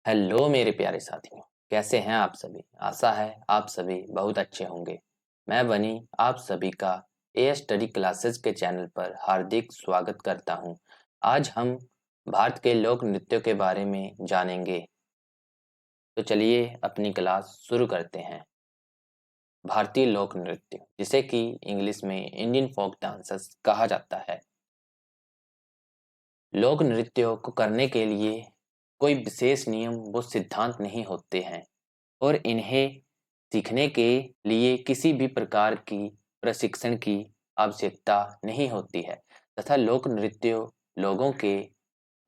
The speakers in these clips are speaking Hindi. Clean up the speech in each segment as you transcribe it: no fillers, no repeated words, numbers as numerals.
हेलो मेरे प्यारे साथियों, कैसे हैं आप सभी। आशा है आप सभी बहुत अच्छे होंगे। मैं बनी आप सभी का ए स्टडी क्लासेस के चैनल पर हार्दिक स्वागत करता हूं। आज हम भारत के लोक नृत्यों के बारे में जानेंगे। तो चलिए अपनी क्लास शुरू करते हैं। भारतीय लोक नृत्य, जिसे कि इंग्लिश में इंडियन फोक डांसेस कहा जाता है। लोक नृत्यों को करने के लिए कोई विशेष नियम व सिद्धांत नहीं होते हैं और इन्हें सीखने के लिए किसी भी प्रकार की प्रशिक्षण की आवश्यकता नहीं होती है तथा लोक नृत्यों लोगों के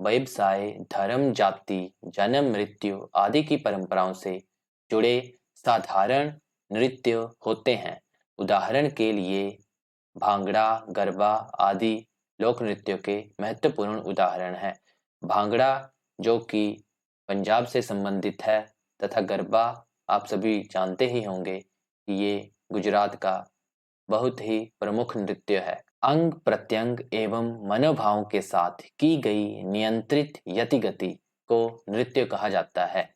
व्यवसाय, धर्म, जाति, जन्म, मृत्यु आदि की परंपराओं से जुड़े साधारण नृत्य होते हैं। उदाहरण के लिए भांगड़ा, गरबा आदि लोक नृत्यों के महत्वपूर्ण उदाहरण हैं। भांगड़ा जो कि पंजाब से संबंधित है तथा गरबा आप सभी जानते ही होंगे कि ये गुजरात का बहुत ही प्रमुख नृत्य है। अंग प्रत्यंग एवं मनोभावों के साथ की गई नियंत्रित यतिगति को नृत्य कहा जाता है।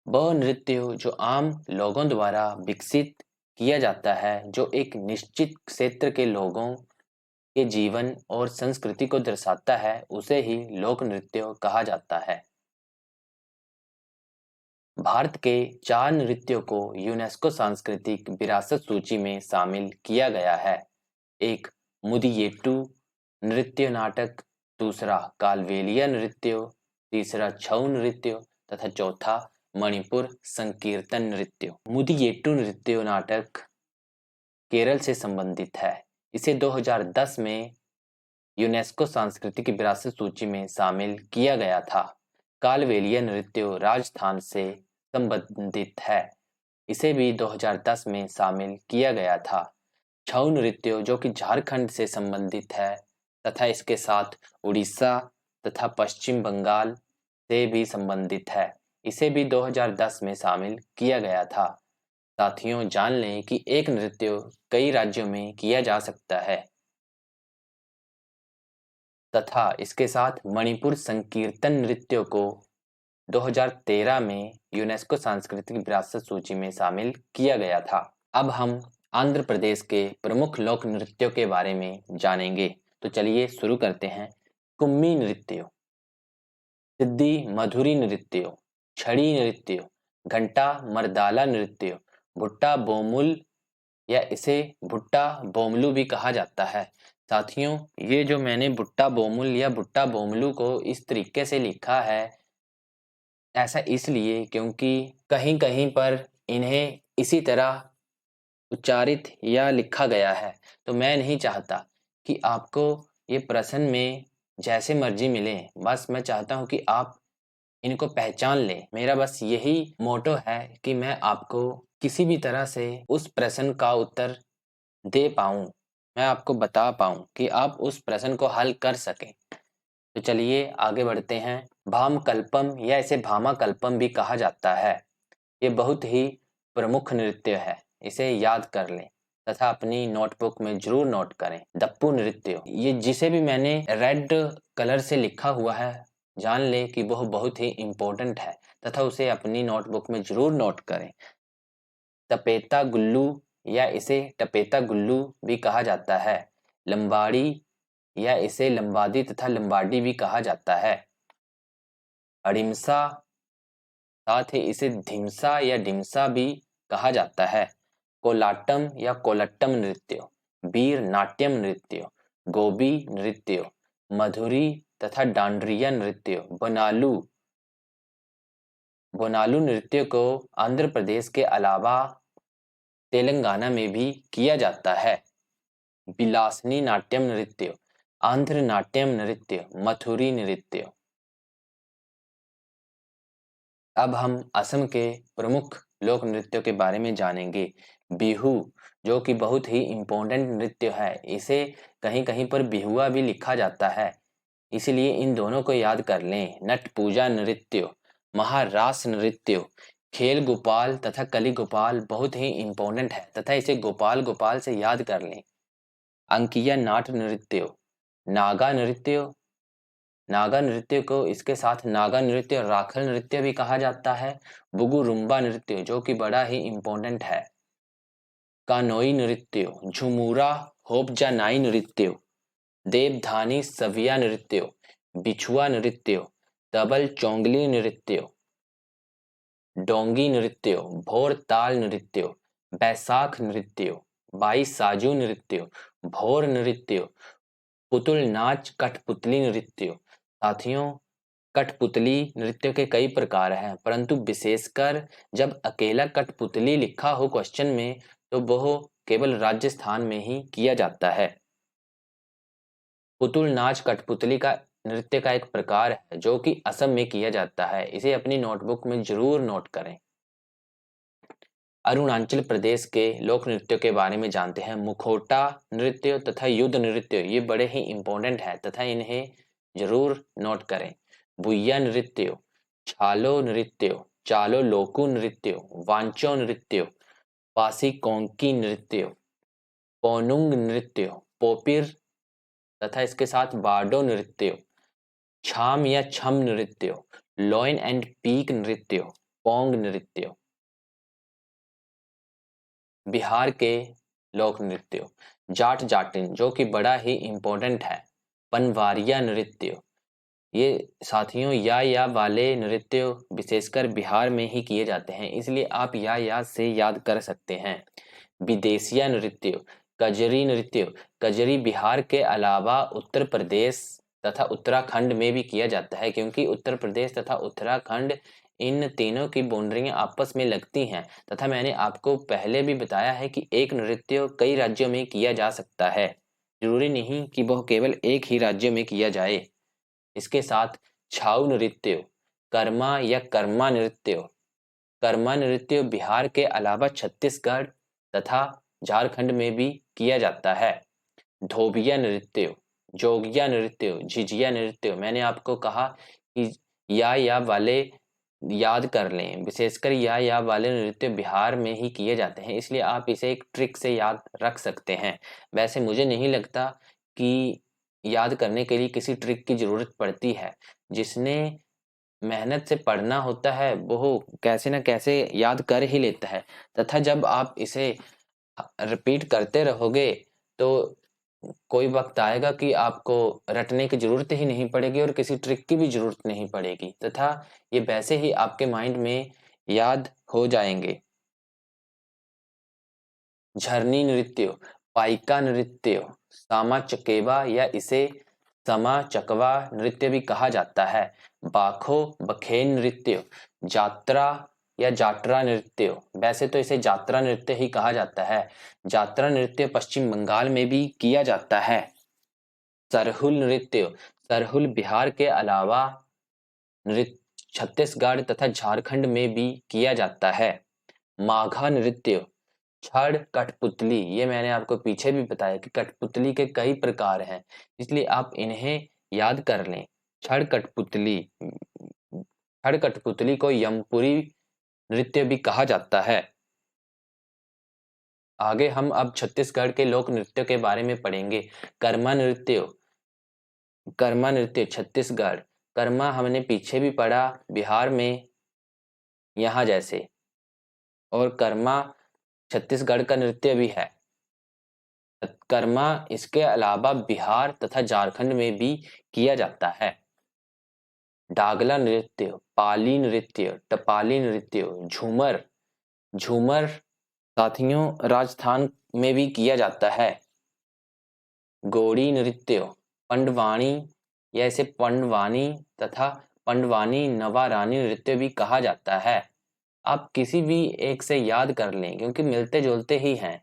वह नृत्य जो आम लोगों द्वारा विकसित किया जाता है, जो एक निश्चित क्षेत्र के लोगों के जीवन और संस्कृति को दर्शाता है, उसे ही लोक नृत्य कहा जाता है। भारत के 4 नृत्यों को यूनेस्को सांस्कृतिक विरासत सूची में शामिल किया गया है। एक मुदियेट्टू नृत्य नाटक, दूसरा कालबेलिया नृत्य, तीसरा छऊ नृत्य तथा चौथा मणिपुर संकीर्तन नृत्य। मुदियेट्टू नृत्य नाटक केरल से संबंधित है। इसे 2010 में यूनेस्को सांस्कृतिक विरासत सूची में शामिल किया गया था। कालबेलिया नृत्य राजस्थान से संबंधित है। इसे भी 2010 में शामिल किया गया था। छऊ नृत्य जो कि झारखंड से संबंधित है तथा इसके साथ उड़ीसा तथा पश्चिम बंगाल से भी संबंधित है। इसे भी 2010 में शामिल किया गया था। साथियों, जान लें कि एक नृत्य कई राज्यों में किया जा सकता है तथा इसके साथ मणिपुर संकीर्तन नृत्य को 2013 में यूनेस्को सांस्कृतिक विरासत सूची में शामिल किया गया था। अब हम आंध्र प्रदेश के प्रमुख लोक नृत्यों के बारे में जानेंगे। तो चलिए शुरू करते हैं। कुम्मी नृत्य, सिद्धि मधुरी नृत्य, छड़ी नृत्य, घंटा मर्दाला नृत्य, भुट्टा बोमुल या इसे भुट्टा बोमलू भी कहा जाता है। साथियों, ये जो मैंने भुट्टा बोमुल या भुट्टा बोमलू को इस तरीके से लिखा है, ऐसा इसलिए क्योंकि कहीं-कहीं पर इन्हें इसी तरह उच्चारित या लिखा गया है। तो मैं नहीं चाहता कि आपको ये प्रश्न में जैसे मर्जी मिले, बस मैं चाहता हूँ कि आप इनको पहचान लें। मेरा बस यही मोटो है कि मैं आपको किसी भी तरह से उस प्रश्न का उत्तर दे पाऊँ, मैं आपको बता पाऊँ कि आप उस प्रश्न को हल कर सकें। तो चलिए आगे बढ़ते हैं। भामकल्पम या इसे भामाकल्पम भी कहा जाता है। ये बहुत ही प्रमुख नृत्य है, इसे याद कर लें तथा अपनी नोटबुक में जरूर नोट करें। दप्पू नृत्य, ये जिसे भी मैंने रेड कलर से लिखा हुआ है, जान ले कि वह बहुत ही इम्पोर्टेंट है तथा उसे अपनी नोटबुक में जरूर नोट करें। तपेता गुल्लू या इसे टपेता गुल्लू भी कहा जाता है। लंबाड़ी या इसे लंबादी तथा लंबाडी भी कहा जाता है। अड़िमसा, साथ ही इसे धिमसा या डिमसा भी कहा जाता है। कोलाटम या कोलट्टम नृत्य, वीर नाट्यम नृत्य, गोबी नृत्य, मधुरी तथा डांड्रिया नृत्य, बोनालू। बोनालू नृत्य को आंध्र प्रदेश के अलावा तेलंगाना में भी किया जाता है। बिलासनी नाट्यम नृत्य, आंध्र नाट्यम नृत्य, मथुरी नृत्य। अब हम असम के प्रमुख लोक नृत्यों के बारे में जानेंगे। बिहू जो कि बहुत ही इम्पोर्टेंट नृत्य है, इसे कहीं कहीं पर बिहुआ भी लिखा जाता है, इसलिए इन दोनों को याद कर लें। नट पूजा नृत्य, महारास नृत्य, खेल गोपाल तथा कली गोपाल बहुत ही इम्पोर्टेंट है तथा इसे गोपाल गोपाल से याद कर लें। अंकिया नाट नृत्य, नागा नृत्य, नागा नृत्य को इसके साथ नागा नृत्य और राखल नृत्य भी कहा जाता है। बुगुरुम्बा नृत्य जो कि बड़ा ही इम्पोर्टेंट है। कानोई नृत्य, झुमुरा होपजानाई नृत्य, देवधानी सविया नृत्य, बिछुआ नृत्य, तबल चोंगली नृत्य, डोंगी नृत्य, भोर ताल नृत्य, बैसाख नृत्य, बाई साजू नृत्य, भोर नृत्य, पुतुल नाच, कठपुतली नृत्य। साथियों, कठपुतली नृत्य के कई प्रकार हैं, परंतु विशेषकर जब अकेला कठपुतली लिखा हो क्वेश्चन में तो वह केवल राजस्थान में ही किया जाता है। पुतुल नाच कठपुतली का नृत्य का एक प्रकार है जो कि असम में किया जाता है। इसे अपनी नोटबुक में जरूर नोट करें। अरुणाचल प्रदेश के लोक नृत्यों के बारे में जानते हैं। मुखौटा नृत्य तथा युद्ध नृत्य ये बड़े ही इंपॉर्टेंट है तथा इन्हें जरूर नोट करें। बुइया नृत्य, छालो नृत्य, चालो लोकू नृत्य, वांचो नृत्य, पासी कोंकी नृत्य, पोनुंग नृत्य, पोपिर तथा इसके साथ बार्डो नृत्य, छाम या छम नृत्य, लॉइन एंड पीक नृत्य, पोंग नृत्य। बिहार के लोक नृत्य, जाट जाटिन जो कि बड़ा ही इंपॉर्टेंट है। पनवारिया नृत्य, ये साथियों या वाले नृत्य विशेषकर बिहार में ही किए जाते हैं, इसलिए आप या से याद कर सकते हैं। विदेशिया नृत्य, कजरी नृत्य, कजरी बिहार के अलावा उत्तर प्रदेश तथा उत्तराखंड में भी किया जाता है क्योंकि उत्तर प्रदेश तथा उत्तराखंड इन तीनों की बाउंड्रियां आपस में लगती हैं तथा मैंने आपको पहले भी बताया है कि एक नृत्य कई राज्यों में किया जा सकता है, जरूरी नहीं कि वह केवल एक ही राज्य में किया जाए। इसके साथ छाऊ नृत्य, कर्मा या कर्मा नृत्य, कर्मा नृत्य बिहार के अलावा छत्तीसगढ़ तथा झारखंड में भी किया जाता है। धोबिया नृत्य, जोगिया नृत्य, झिझिया नृत्य, मैंने आपको कहा कि या वाले याद कर लें, विशेषकर या वाले नृत्य बिहार में ही किए जाते हैं, इसलिए आप इसे एक ट्रिक से याद रख सकते हैं। वैसे मुझे नहीं लगता कि याद करने के लिए किसी ट्रिक की जरूरत पड़ती है। जिसने मेहनत से पढ़ना होता है वो कैसे ना कैसे याद कर ही लेता है तथा जब आप इसे रिपीट करते रहोगे तो कोई वक्त आएगा कि आपको रटने की जरूरत ही नहीं पड़ेगी और किसी ट्रिक की भी जरूरत नहीं पड़ेगी तथा ये वैसे ही आपके माइंड में याद हो जाएंगे। झरनी नृत्य, पाइका नृत्य, सामा चकेवा या इसे समा चकवा नृत्य भी कहा जाता है। बाखो बखेन नृत्य, जात्रा या जाटरा नृत्य, वैसे तो इसे जात्रा नृत्य ही कहा जाता है। जात्रा नृत्य पश्चिम बंगाल में भी किया जाता है। सरहुल नृत्य, सरहुल बिहार के अलावा नृत्य छत्तीसगढ़ तथा झारखंड में भी किया जाता है। माघा नृत्य, छड़ कठपुतली, ये मैंने आपको पीछे भी बताया कि कठपुतली के कई प्रकार हैं, इसलिए आप इन्हें याद कर लें। छड़ कठपुतली, छड़ कठपुतली को यमपुरी नृत्य भी कहा जाता है। आगे हम अब छत्तीसगढ़ के लोक नृत्य के बारे में पढ़ेंगे। कर्मा नृत्य, कर्मा नृत्य छत्तीसगढ़, कर्मा हमने पीछे भी पढ़ा बिहार में यहाँ जैसे, और कर्मा छत्तीसगढ़ का नृत्य भी है। कर्मा इसके अलावा बिहार तथा झारखंड में भी किया जाता है। डागला नृत्य, पाली नृत्य, टपाली नृत्य, झूमर, झूमर साथियों राजस्थान में भी किया जाता है। गोड़ी नृत्य, पंडवानी या इसे पंडवानी तथा पंडवानी नवारानी नृत्य भी कहा जाता है। आप किसी भी एक से याद कर लें क्योंकि मिलते जुलते ही हैं।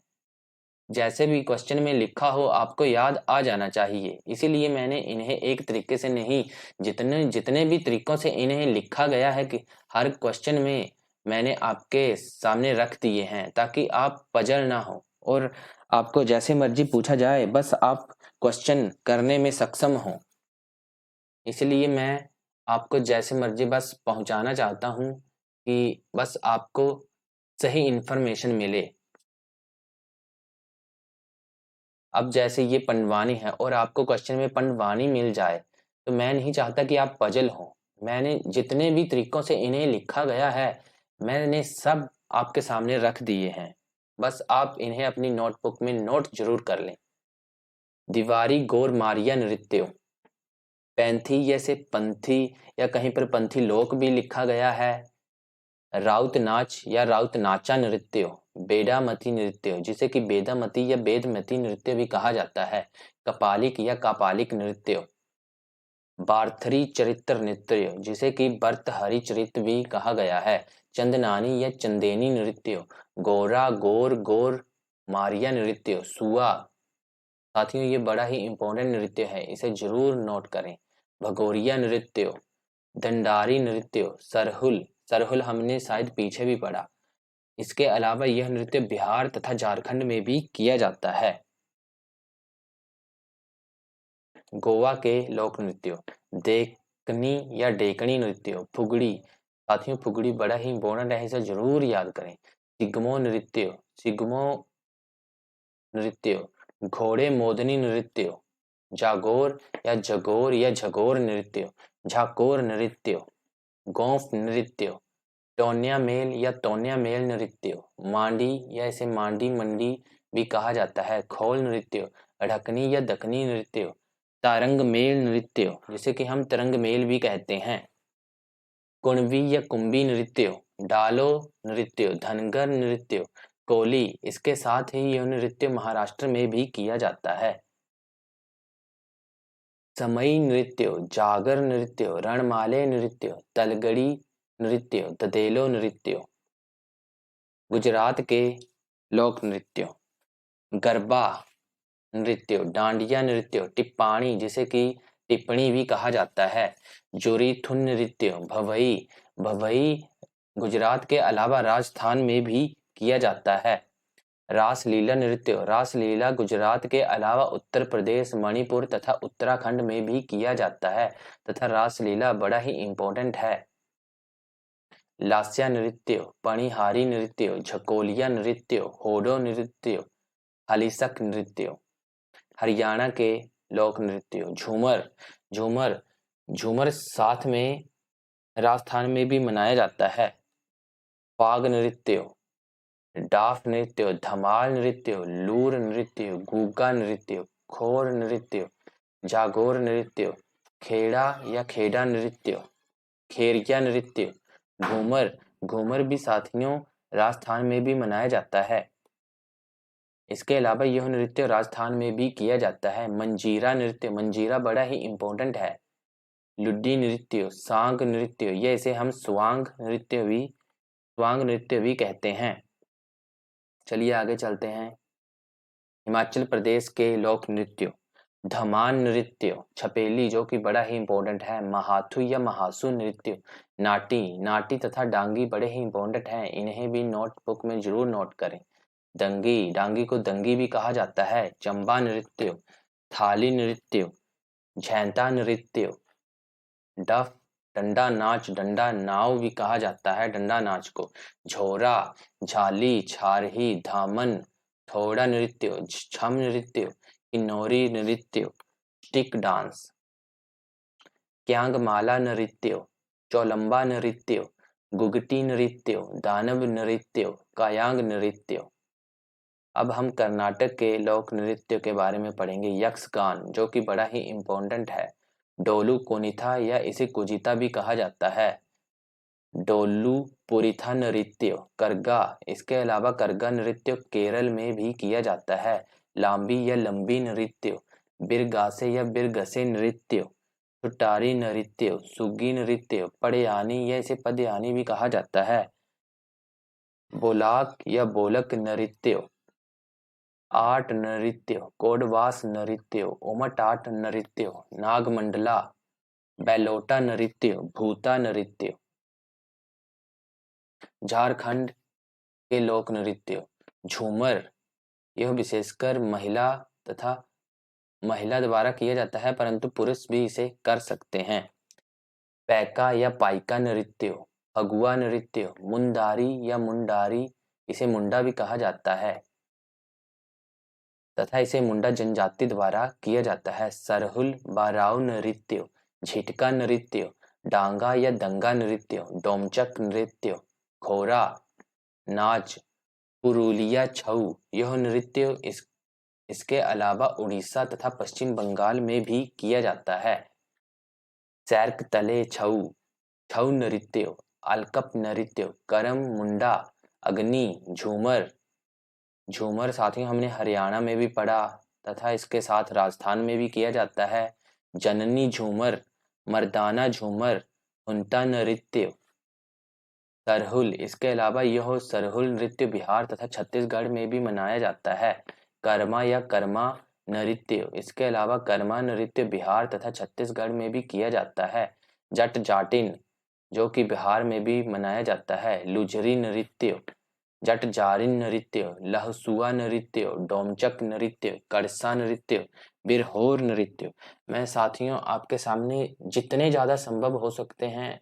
जैसे भी क्वेश्चन में लिखा हो आपको याद आ जाना चाहिए, इसीलिए मैंने इन्हें एक तरीके से नहीं, जितने जितने भी तरीकों से इन्हें लिखा गया है कि हर क्वेश्चन में मैंने आपके सामने रख दिए हैं ताकि आप पजल ना हो और आपको जैसे मर्जी पूछा जाए बस आप क्वेश्चन करने में सक्षम हो। इसलिए मैं आपको जैसे मर्जी बस पहुंचाना चाहता हूं कि बस आपको सही इंफॉर्मेशन मिले। अब जैसे ये पंडवानी है और आपको क्वेश्चन में पंडवानी मिल जाए तो मैं नहीं चाहता कि आप पजल हो। मैंने जितने भी तरीकों से इन्हें लिखा गया है मैंने सब आपके सामने रख दिए हैं, बस आप इन्हें अपनी नोटबुक में नोट जरूर कर लें। दीवारी गौर मारिया नृत्य, पैंथी जैसे पंथी या कहीं पर पंथी लोक भी लिखा गया है। राउत नाच या राउत नाचा नृत्य, बेडामती नृत्य जिसे कि बेदामती या बेदमती नृत्य भी कहा जाता है। कपालिक या कापालिक नृत्य, बार्थरी चरित्र नृत्य जिसे कि भर्तहरि चरित्र भी कहा गया है। चंदनानी या चंदेनी नृत्य, गोरा गौर गौर मारिया नृत्य, सुआ। साथियों ये बड़ा ही इंपॉर्टेंट नृत्य है, इसे जरूर नोट करें। भगोरिया नृत्य, दंडारी नृत्य, सरहुल, सरहुल हमने शायद पीछे भी पढ़ा। इसके अलावा यह नृत्य बिहार तथा झारखंड में भी किया जाता है। गोवा के लोक नृत्य, देखनी या डेकनी नृत्य, फुगड़ी। साथियों फुगड़ी बड़ा ही इंपॉर्टेंट है, इसे जरूर याद करें। सिग्मो नृत्य, सिग्मो नृत्य, घोड़े मोदनी नृत्य, जागोर या जगोर या झगोर नृत्य, झाकोर नृत्य, गोंफ नृत्य, टोन्या मेल या तोन्या मेल नृत्य, मांडी या इसे मांडी मंडी भी कहा जाता है, खोल नृत्य, अढ़कनी या दखनी नृत्य, तारंग मेल नृत्य जिसे कि हम तरंग मेल भी कहते हैं, कुणवी या कुंभी नृत्य, डालो नृत्य, धनगर नृत्य, कोली। इसके साथ ही यह नृत्य महाराष्ट्र में भी किया जाता है। समई नृत्य, जागर नृत्य, रणमाले नृत्य, तलगड़ी नृत्य, ददेलो नृत्य। गुजरात के लोक नृत्य, गरबा नृत्य, डांडिया नृत्य, टिप्पाणी जिसे कि टिप्पणी भी कहा जाता है, जोरीथुन नृत्य, भवई। भवई गुजरात के अलावा राजस्थान में भी किया जाता है। रासलीला नृत्य, रासलीला गुजरात के अलावा उत्तर प्रदेश, मणिपुर तथा उत्तराखंड में भी किया जाता है तथा रासलीला बड़ा ही इंपॉर्टेंट है। लास्या नृत्य, पणिहारी नृत्य, झकोलिया नृत्य, होडो नृत्य, हलिसक नृत्य। हरियाणा के लोक नृत्य, झूमर, झूमर, झूमर साथ में राजस्थान में भी मनाया जाता है। फाग नृत्य, डाफ नृत्य, धमाल नृत्य, लूर नृत्य, गुग्गा नृत्य, खोर नृत्य, जागोर नृत्य, खेड़ा या खेड़ा नृत्य, खेरिया नृत्य, घूमर। घूमर भी साथियों राजस्थान में भी मनाया जाता है। इसके अलावा यह नृत्य राजस्थान में भी किया जाता है। मंजीरा नृत्य, मंजीरा बड़ा ही इंपॉर्टेंट है। लुड्डी नृत्य, सांग नृत्य, ये इसे हम स्वांग नृत्य भी कहते हैं। चलिए आगे चलते हैं। हिमाचल प्रदेश के लोक नृत्य, धमान नृत्य, छपेली जो कि बड़ा ही इंपॉर्टेंट है, महाथु या महासु नृत्य, नाटी, नाटी तथा डांगी बड़े ही इंपॉर्टेंट हैं, इन्हें भी नोटबुक में जरूर नोट करें। दंगी, डांगी को दंगी भी कहा जाता है। चंबा नृत्य, थाली नृत्य, झैंता नृत्य, डफ, डंडा नाच, डंडा नाव भी कहा जाता है डंडा नाच को, झोरा, झाली, छारही, धामन, थोड़ा नृत्य, छम नृत्य, किन्नौरी नृत्य, स्टिक डांस, क्यांगमाला नृत्य, चौलंबा नृत्य, गुगटी नृत्य, दानव नृत्य, कायांग नृत्य। अब हम कर्नाटक के लोक नृत्य के बारे में पढ़ेंगे। यक्षगान जो कि बड़ा ही इंपॉर्टेंट है। डोलू कोनिथा या इसे कुजिता भी कहा जाता है। डोलू पुरिथा नृत्य, करगा। इसके अलावा करगा नृत्य केरल में भी किया जाता है। लांबी या लंबी नृत्य, बिरगासे या बिरगसे नृत्य, छुटारी नृत्य, सुग्गी नृत्य, पड़यानी या इसे पदयानी भी कहा जाता है। बोलाक या बोलक नृत्य, आट नृत्य, कोडवास नृत्य, उमटाट नृत्य, नागमंडला, बैलोटा नृत्य, भूता नृत्य। झारखंड के लोक नृत्य, झूमर, यह विशेषकर महिला द्वारा किया जाता है परंतु पुरुष भी इसे कर सकते हैं। पैका या पाइका नृत्य, फगुआ नृत्य, मुंडारी या मुंडारी, इसे मुंडा भी कहा जाता है। तथा इसे मुंडा जनजाति द्वारा किया जाता है। सरहुल, बाराऊ नृत्य, झिटका नृत्य, डांगा या दंगा नृत्य, डोमचक नृत्य, खोरा नाच, पुरुलिया छऊ, यह नृत्य इसके अलावा उड़ीसा तथा पश्चिम बंगाल में भी किया जाता है। सैरक तले छऊ, छऊ नृत्य, अलकप नृत्य, करम, मुंडा, अग्नि, झूमर, झूमर साथियों हमने हरियाणा में भी पढ़ा तथा इसके साथ राजस्थान में भी किया जाता है। जननी झूमर, मर्दाना झूमर, हुंता नृत्य, सरहुल, इसके अलावा यह सरहुल नृत्य बिहार तथा छत्तीसगढ़ में भी मनाया जाता है। कर्मा या कर्मा नृत्य, इसके अलावा कर्मा नृत्य बिहार तथा छत्तीसगढ़ में भी किया जाता है। जट जाटिन, जो कि बिहार में भी मनाया जाता है। लुजरी नृत्य, जट जारिन नृत्य, लहसुआ नृत्य, डोमचक नृत्य, कड़सा नृत्य, बिरहोर नृत्य। मैं साथियों आपके सामने जितने ज्यादा संभव हो सकते हैं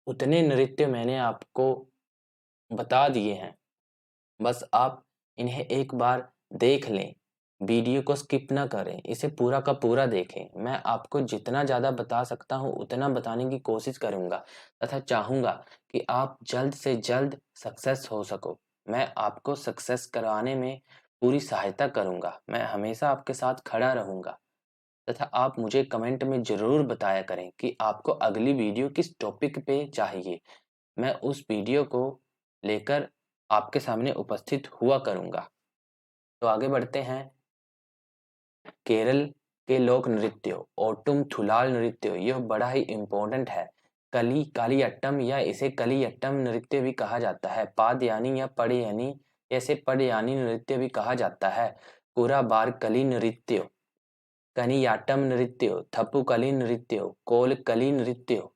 उतने नृत्य मैंने आपको बता दिए हैं। बस आप इन्हें एक बार देख लें, वीडियो को स्किप ना करें, इसे पूरा का पूरा देखें। मैं आपको जितना ज़्यादा बता सकता हूँ उतना बताने की कोशिश करूँगा तथा चाहूँगा कि आप जल्द से जल्द सक्सेस हो सको। मैं आपको सक्सेस करवाने में पूरी सहायता करूँगा। मैं हमेशा आपके साथ खड़ा रहूँगा तथा आप मुझे कमेंट में ज़रूर बताया करें कि आपको अगली वीडियो किस टॉपिक पे चाहिए। मैं उस वीडियो को लेकर आपके सामने उपस्थित हुआ करूँगा। तो आगे बढ़ते हैं। केरल के लोक नृत्य ओटुम थुलाल नृत्य, यह बड़ा ही इम्पोर्टेंट है। कली कालियट्टम या इसे कलियट्टम नृत्य भी कहा जाता है। पादयानी या पड़यानी, ऐसे पड़यानी नृत्य भी कहा जाता है। कुराबार कली नृत्य, कनियाट्टम नृत्य, थपुकली नृत्य, कोलकली नृत्य।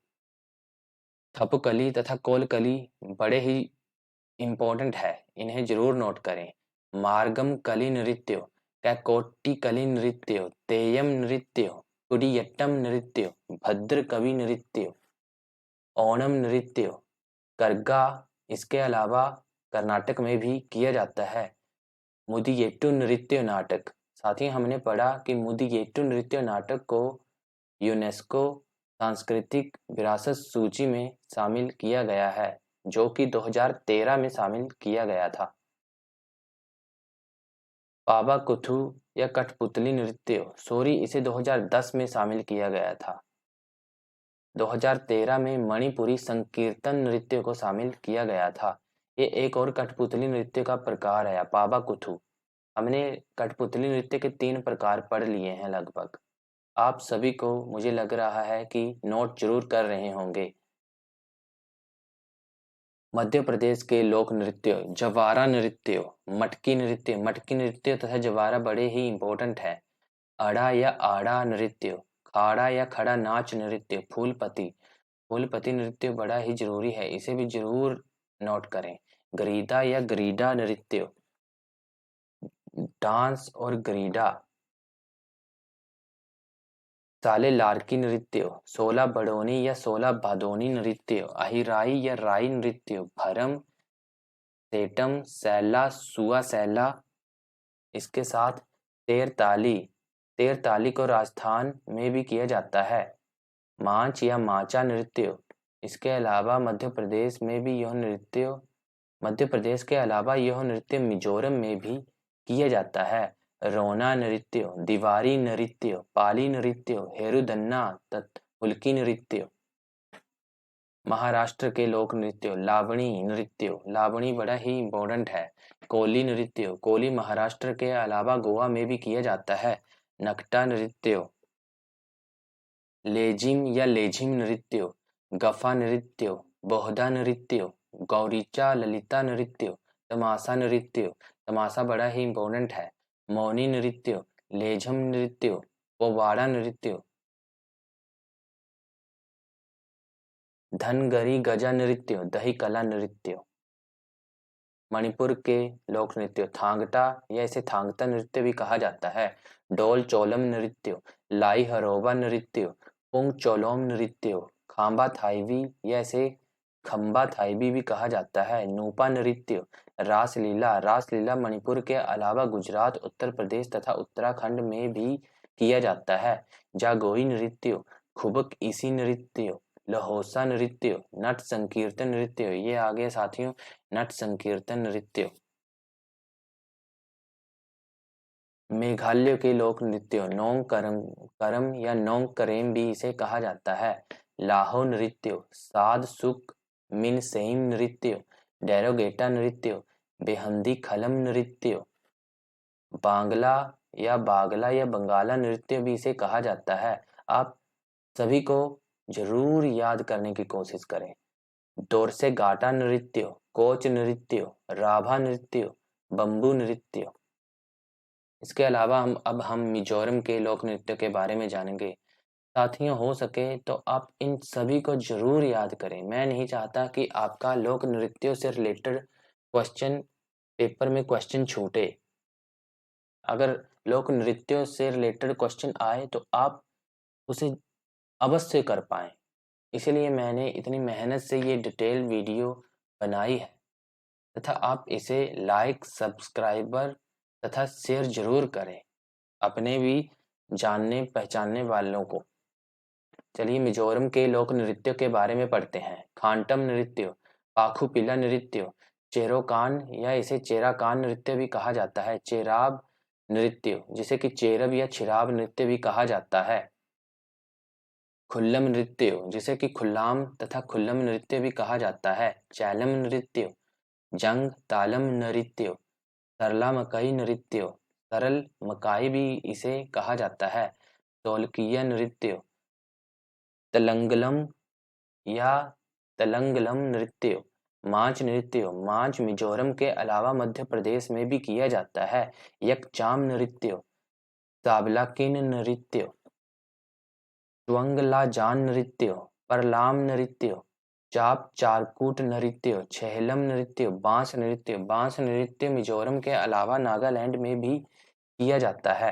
थपुकली तथा कोलकली बड़े ही इम्पोर्टेंट है, इन्हें जरूर नोट करें। मार्गम कली नृत्य, कैकोट्टी कली नृत्य, तेयम नृत्य, कुडियट्टम नृत्य, भद्र कवि नृत्य, ओणम नृत्य, करगा, इसके अलावा कर्नाटक में भी किया जाता है। मुदियेट्टू नृत्य नाटक, साथ ही हमने पढ़ा कि मुदियेट्टू नृत्य नाटक को यूनेस्को सांस्कृतिक विरासत सूची में शामिल किया गया है, जो कि 2013 में शामिल किया गया था। पाबाकुथु या कठपुतली नृत्य, सॉरी, इसे 2010 में शामिल किया गया था। 2013 में मणिपुरी संकीर्तन नृत्य को शामिल किया गया था। ये एक और कठपुतली नृत्य का प्रकार है पाबाकुथु। हमने कठपुतली नृत्य के 3 प्रकार पढ़ लिए हैं लगभग। आप सभी को मुझे लग रहा है कि नोट जरूर कर रहे होंगे। मध्य प्रदेश के लोक नृत्य जवारा नृत्य, मटकी नृत्य, मटकी नृत्य तथा जवारा बड़े ही इम्पोर्टेंट है। अड़ा या आड़ा नृत्य, खाड़ा या खड़ा नाच नृत्य, फूलपति, फूलपति नृत्य बड़ा ही जरूरी है, इसे भी जरूर नोट करें। गरीदा या गरीडा नृत्य, डांस और गरीडा। साले लार्की नृत्य, सोला बड़ोनी या सोला भादोनी नृत्य, अहिराई या राई नृत्य, भरम, सेटम, सैला, सुआ सैला। इसके साथ तेरताली, तेरताली को राजस्थान में भी किया जाता है। मांच या माचा नृत्य, इसके अलावा मध्य प्रदेश के अलावा यह नृत्य मिजोरम में भी किया जाता है। रोना नृत्य, दीवारी नृत्य, पाली नृत्य, हेरुदन्ना तथा हुल्की नृत्य। महाराष्ट्र के लोक नृत्य लावणी नृत्य, लावणी बड़ा ही इम्पोर्टेंट है। कोली नृत्य, कोली महाराष्ट्र के अलावा गोवा में भी किया जाता है। नकटा नृत्य, लेजिम या लेझिम नृत्य, गफा नृत्य, बोहदा नृत्य, गौरीचा ललिता नृत्य, तमाशा नृत्य, तमाशा बड़ा ही इम्पोर्टेंट है। मौनी नृत्य, लेझम नृत्य, पोवाड़ा नृत्य, धनगरी गजा नृत्य, दही कला नृत्य। मणिपुर के लोक नृत्य थांगटा या इसे थांगता नृत्य भी कहा जाता है। डोल चोलम नृत्य, लाई हरोबा नृत्य, पुंग चोलोम नृत्य, खांबा थाईवी या इसे खंबा थाईबी भी कहा जाता है। नूपा नृत्य, रासलीला। रासलीला मणिपुर के अलावा गुजरात, उत्तर प्रदेश तथा उत्तराखंड में भी किया जाता है। जागोई नृत्य, खुबक इसी नृत्य, लहोसा नृत्य, नट संकीर्तन नृत्य। ये आ गए साथियों नट संकीर्तन नृत्य। मेघालय के लोक नृत्य नोंग करम या नोंग करेम भी इसे कहा जाता है। लाहो नृत्य, साद सुक मिनसेम नृत्य, डेरोगेटा नृत्य, बेहंदी खलम नृत्य, बांग्ला या बंगाला नृत्य भी इसे कहा जाता है। आप सभी को जरूर याद करने की कोशिश करें। दोरसे गाटा नृत्य, कोच नृत्य, राभा नृत्य, बम्बू नृत्य। इसके अलावा हम मिजोरम के लोक नृत्य के बारे में जानेंगे। साथियों हो सके तो आप इन सभी को जरूर याद करें। मैं नहीं चाहता कि आपका लोक नृत्यों से रिलेटेड क्वेश्चन पेपर में क्वेश्चन छूटे। अगर लोक नृत्यों से रिलेटेड क्वेश्चन आए तो आप उसे अवश्य कर पाएं। इसलिए मैंने इतनी मेहनत से ये डिटेल वीडियो बनाई है तथा आप इसे लाइक, सब्सक्राइबर तथा शेयर जरूर करें अपने भी जानने पहचानने वालों को। चलिए मिजोरम के लोक नृत्य के बारे में पढ़ते हैं। खांटम नृत्य, पाखुपिला नृत्य, चेरोकान या इसे चेराकान नृत्य भी कहा जाता है। चेराब नृत्य जिसे कि चेरब या छिराब नृत्य भी कहा जाता है। खुल्लम नृत्य जिसे कि खुल्लाम तथा खुल्लम नृत्य भी कहा जाता है। चैलम नृत्य, जंग तालम नृत्य, सरला मकई नृत्य, सरल मकाई भी इसे कहा जाता है। ढोलकिया नृत्य, तलंगलम या तलंगलम नृत्य, मांच नृत्य। मांच मिजोरम के अलावा मध्य प्रदेश में भी किया जाता है। यकचाम नृत्य, साबलाकिन नृत्य, च्वंगलाजान नृत्य, परलाम नृत्य, चाप चारकूट नृत्य, छेहलम नृत्य, बांस नृत्य। बांस नृत्य मिजोरम के अलावा नागालैंड में भी किया जाता है।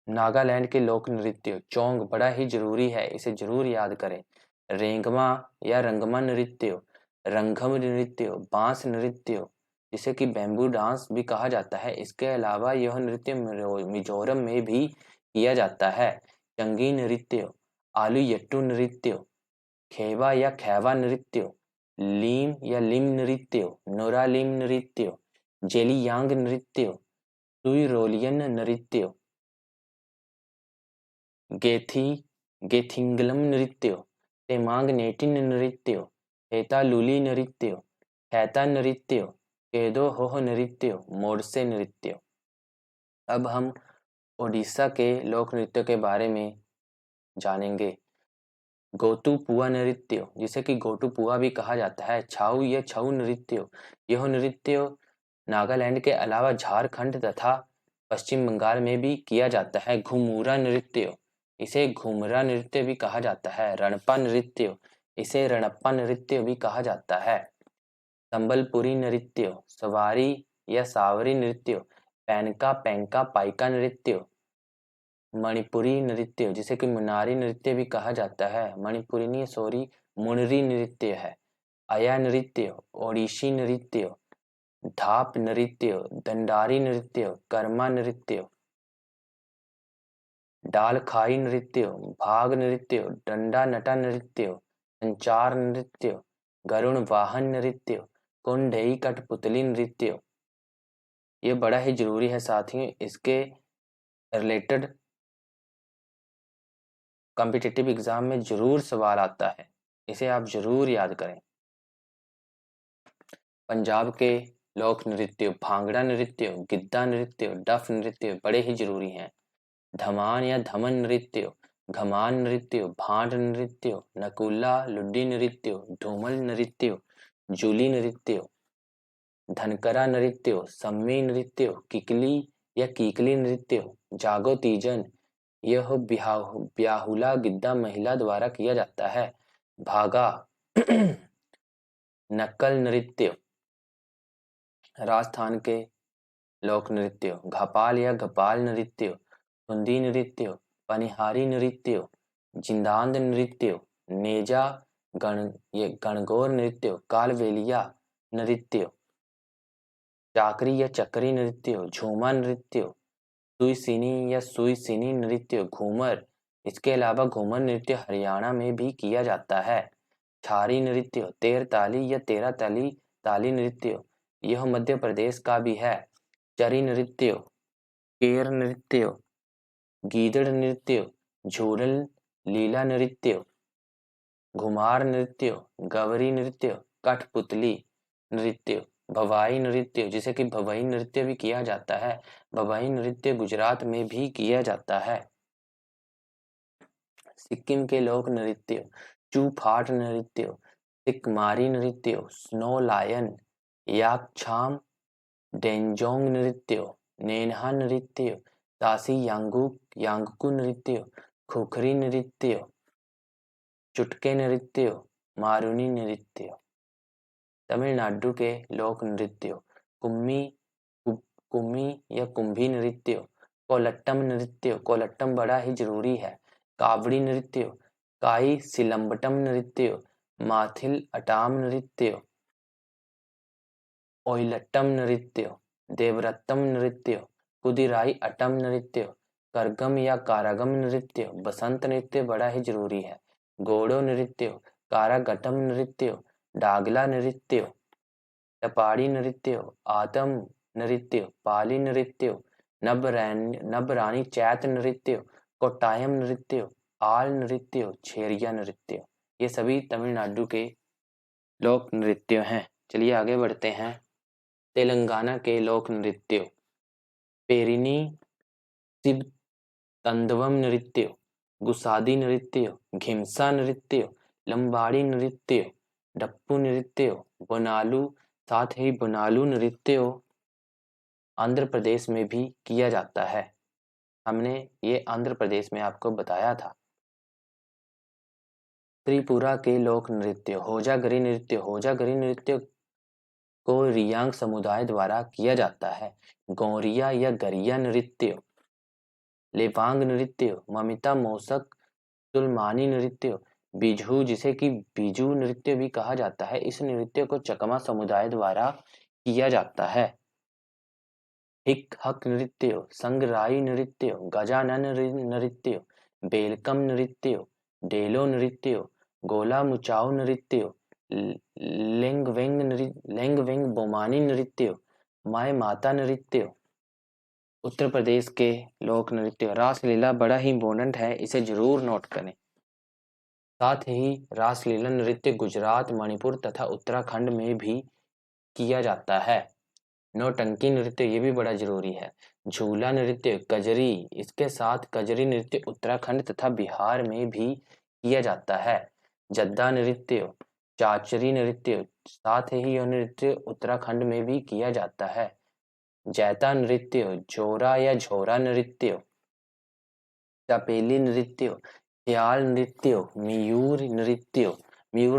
नागालैंड के लोक नृत्य चोंग बड़ा ही जरूरी है, इसे जरूर याद करें। रेंगमा या रंगमा नृत्य, रंगम नृत्य, बांस नृत्य जिसे कि बैम्बू डांस भी कहा जाता है। इसके अलावा यह नृत्य मिजोरम में भी किया जाता है। चंगी नृत्य, आलू यट्टू नृत्य, खेवा या खैवा नृत्य, लीम या लिम नृत्य, नोरालिम नृत्य, जेलियांग नृत्य, सुइरोलियन नृत्य, गेथिंगलम नृत्य, तेमांग नेटिन नृत्य, हेतालुली नृत्य, हैता नृत्य, केदो होह नृत्य, मोरसे नृत्य। अब हम ओडिशा के लोक नृत्य के बारे में जानेंगे। गोटुपुआ नृत्य जिसे कि गोटुपुआ भी कहा जाता है। छाऊ या छऊ नृत्य, यह नृत्य नागालैंड के अलावा झारखंड तथा पश्चिम बंगाल में भी किया जाता है। घुमुरा नृत्य, इसे घुमरा नृत्य भी कहा जाता है। रणपा नृत्य, इसे रणप्पा नृत्य भी कहा जाता है। संबलपुरी नृत्य, सवारी या सावरी नृत्य, पैनका पैंका पाइका नृत्य, मणिपुरी नृत्य जिसे कि मुनारी नृत्य भी कहा जाता है। मणिपुरी नहीं सॉरी मुनरी नृत्य है। अया नृत्य, ओडिसी नृत्य, धाप नृत्य, दंडारी नृत्य, कर्मा नृत्य, डालखाई नृत्य, भाग नृत्य, डंडा नटा नृत्य, संचार नृत्य, गरुण वाहन नृत्य, कुंडई कठपुतली नृत्य। ये बड़ा ही जरूरी है साथियों, इसके रिलेटेड कॉम्पिटिटिव एग्जाम में जरूर सवाल आता है, इसे आप जरूर याद करें। पंजाब के लोक नृत्य भांगड़ा नृत्य, गिद्धा नृत्य, डफ नृत्य बड़े ही जरूरी हैं। धमान या धमन नृत्य, घमान नृत्य, भांड नृत्य, नकुला लुड्डी नृत्य, धूमल नृत्य, जूली नृत्य, धनकरा नृत्य, सम्मी नृत्य, किकली या कीकली नृत्य, जागो तीजन। यह ब्याहुला गिद्धा महिला द्वारा किया जाता है। भागा नक्कल नृत्य, राजस्थान के लोक नृत्य घपाल या घपाल नृत्य, धुंधी नृत्य, पनिहारी नृत्य, जिंदांद नृत्य, नेजा ये गणगौर नृत्य, कालबेलिया नृत्य, चाकरी या चक्री नृत्य, झूमा नृत्य, सुईसिनी या सुईसिनी नृत्य, घूमर। इसके अलावा घूमर नृत्य हरियाणा में भी किया जाता है। छारी नृत्य, तेर ताली या तेरा ताली ताली नृत्य, यह मध्य प्रदेश का भी है। चरी नृत्य, केर नृत्य, गीदड़ नृत्य, झूरल लीला नृत्य, घुमार नृत्य, गवरी नृत्य, कठपुतली नृत्य, भवाई नृत्य, जिसे कि भवाई नृत्य भी किया जाता है। भवाई नृत्य गुजरात में भी किया जाता है। सिक्किम के लोक नृत्य, चूफाट नृत्य, तिकमारी नृत्य, स्नो लायन, याकछाम, डेंजोंग नृत्य, नेनहा नृत्य, तासी यांगकू नृत्य, खुखरी नृत्य, चुटके नृत्य, मारूनी नृत्य। तमिलनाडु के लोक नृत्य, कुम्मी या कुंभी नृत्य, कोलट्टम नृत्य, कोलट्टम बड़ा ही जरूरी है, कावड़ी नृत्य, काई सिलम्बटम नृत्य, माथिल अटाम नृत्य, ओइलट्टम नृत्य, देवरत्तम नृत्य, कुदिराई अट्टम नृत्य, करगम या कारागम नृत्य, बसंत नृत्य बड़ा ही जरूरी है, गोड़ो नृत्य, कारागटम नृत्य, डागला नृत्य, टपाड़ी नृत्य, आतम नृत्य, पाली नृत्य, नबरानी चैत नृत्य, कोट्टायम नृत्य, आल नृत्य, छेरिया नृत्य, ये सभी तमिलनाडु के लोक नृत्य हैं। चलिए आगे बढ़ते हैं। तेलंगाना के लोक नृत्य, पेरिनी शिव तंडवम नृत्य, गुसादी नृत्य, घिमसा नृत्य, लंबाड़ी नृत्य, डप्पू नृत्य, बोनालू, साथ ही बोनालू नृत्य आंध्र प्रदेश में भी किया जाता है। हमने ये आंध्र प्रदेश में आपको बताया था। त्रिपुरा के लोक नृत्य, होजागरी नृत्य, होजागरी नृत्य को रियांग समुदाय द्वारा किया जाता है। गौरिया या गरिया नृत्य, लेवांग नृत्य, ममिता मौसक, सुलमानी नृत्य, बिजहू जिसे कि बिजू नृत्य भी कहा जाता है, इस नृत्य को चकमा समुदाय द्वारा किया जाता है। हिक हक नृत्य, संगराई नृत्य, गजानन नृत्य, बेलकम नृत्य, डेलो नृत्य, गोला मुचाओ नृत्य, लेंगवेंग बोमानी नृत्य, माय माता नृत्य। उत्तर प्रदेश के लोक नृत्य, रासलीला बड़ा ही इम्पोर्टेंट है, इसे जरूर नोट करें। साथ ही रासलीला नृत्य गुजरात, मणिपुर तथा उत्तराखंड में भी किया जाता है। नौटंकी नृत्य ये भी बड़ा जरूरी है। झूला नृत्य, कजरी, इसके साथ कजरी नृत्य उत्तराखंड तथा बिहार में भी किया जाता है। जद्दा नृत्य, चाचरी नृत्य, साथ ही यह नृत्य उत्तराखंड में भी किया जाता है। जैता नृत्य, जोरा या झोरा नृत्य, चपेली नृत्य, ख्याल नृत्य, मयूर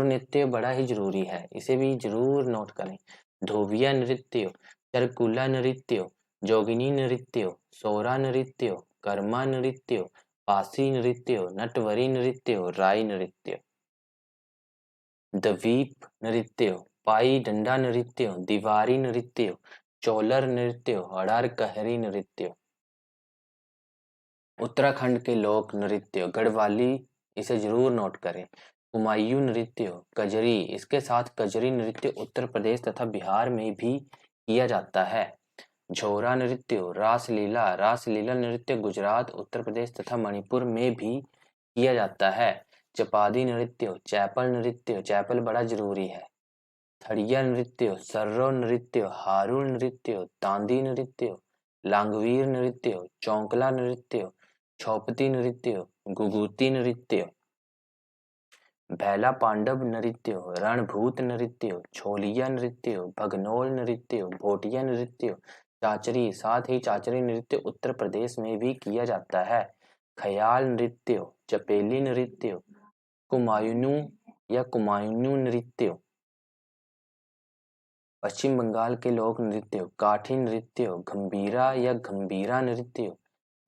नृत्य बड़ा ही जरूरी है, इसे भी जरूर नोट करें। धोबिया नृत्य, चरकुला नृत्य, जोगिनी नृत्य, सोरा नृत्य, कर्मा नृत्य, पासी नृत्य, नटवरी नृत्य, राई नृत्य। द्वीप नृत्य, पाई डंडा नृत्य, दीवारी नृत्य, चोलर नृत्य, हड़ार कहरी नृत्य। उत्तराखंड के लोक नृत्य, गढ़वाली, इसे जरूर नोट करें। कुमायूं नृत्य, कजरी, इसके साथ कजरी नृत्य उत्तर प्रदेश तथा बिहार में भी किया जाता है। झोरा नृत्य, रासलीला नृत्य गुजरात, उत्तर प्रदेश तथा मणिपुर में भी किया जाता है। चपादी नृत्य, चैपल बड़ा जरूरी है। थड़िया नृत्य, सर्रो नृत्य, हारुल नृत्य, तांदी नृत्य, लांगवीर नृत्य, चौंकला नृत्य, छौपती नृत्य, गुगुती नृत्य, भैला पांडव नृत्य, रणभूत नृत्य, छोलिया नृत्य, भगनोल नृत्य, भोटिया नृत्य, चाचरी, साथ ही चाचरी नृत्य उत्तर प्रदेश में भी किया जाता है। ख्याल नृत्य, चपेली नृत्य, कुमायूं नृत्य। पश्चिम बंगाल के लोक नृत्य, काठी नृत्य, गंभीरा या गंभीरा नृत्य,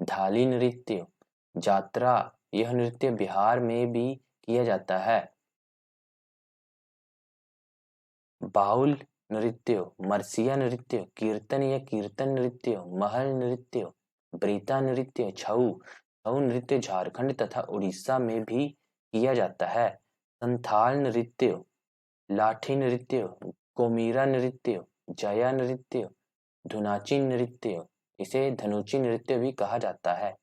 धाली नृत्य, जात्रा, यह नृत्य बिहार में भी किया जाता है। बाउल नृत्य, मरसिया नृत्य, कीर्तन या कीर्तन नृत्य, महल नृत्य, ब्रीता नृत्य, छऊ छऊ नृत्य झारखंड तथा उड़ीसा में भी किया जाता है। संथाल नृत्य, लाठी नृत्य, कोमीरा नृत्य, जया नृत्य, धुनाची नृत्य, इसे धनुची नृत्य भी कहा जाता है।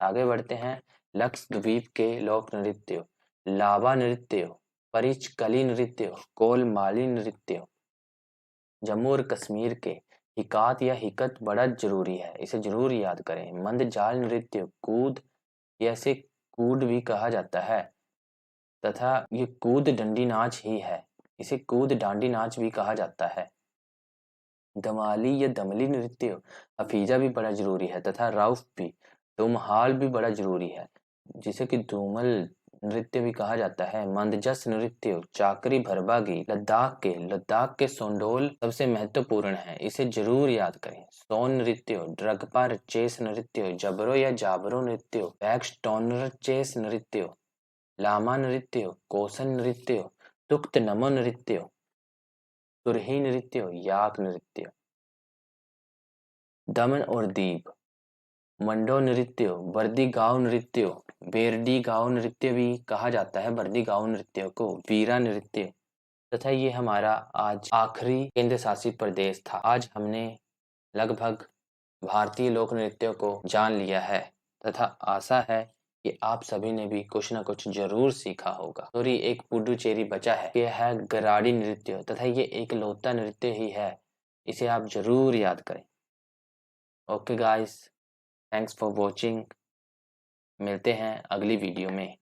आगे बढ़ते हैं। लक्षद्वीप के लोक नृत्य, लावा नृत्य, परिचकली नृत्य, कोलमाली नृत्य। जम्मू और कश्मीर के हिकात या हिकत बड़ा जरूरी है, इसे जरूर याद करें। मंदजाल नृत्य, कूद या इसे कूड भी कहा जाता है तथा ये कूद डंडी नाच ही है, इसे कूद डांडी नाच भी कहा जाता है। दमाली या दमली नृत्य, हफीजा भी बड़ा जरूरी है तथा राउफ भी, तुमहाल भी बड़ा जरूरी है जिसे कि धूमल नृत्य भी कहा जाता है। मंदजस नृत्य, चाकरी भरबागी, लद्दाख के सोंडोल सबसे महत्वपूर्ण है, इसे जरूर याद करें। सोन नृत्य, ड्रगपा चेस नृत्य, जबरो या जाबरो नृत्य, बैक्सटोनर चेस नृत्य, लामा नृत्य, कोसन नृत्य, तुक्त नमो नृत्य, तुरही नृत्य, याक नृत्य। दमन और दीव, मंडो नृत्य, बर्दी गांव नृत्य, बेरडी गांव नृत्य भी कहा जाता है बर्दी गांव नृत्य को, वीरा नृत्य। तथा ये हमारा आज आखिरी केंद्र शासित प्रदेश था। आज हमने लगभग भारतीय लोक नृत्यों को जान लिया है तथा आशा है कि आप सभी ने भी कुछ न कुछ जरूर सीखा होगा। और ये एक पुडुचेरी बचा है, यह है गराडी नृत्य तथा ये एक लौता नृत्य ही है, इसे आप जरूर याद करें। Okay guys, thanks for watching. मिलते हैं अगली वीडियो में।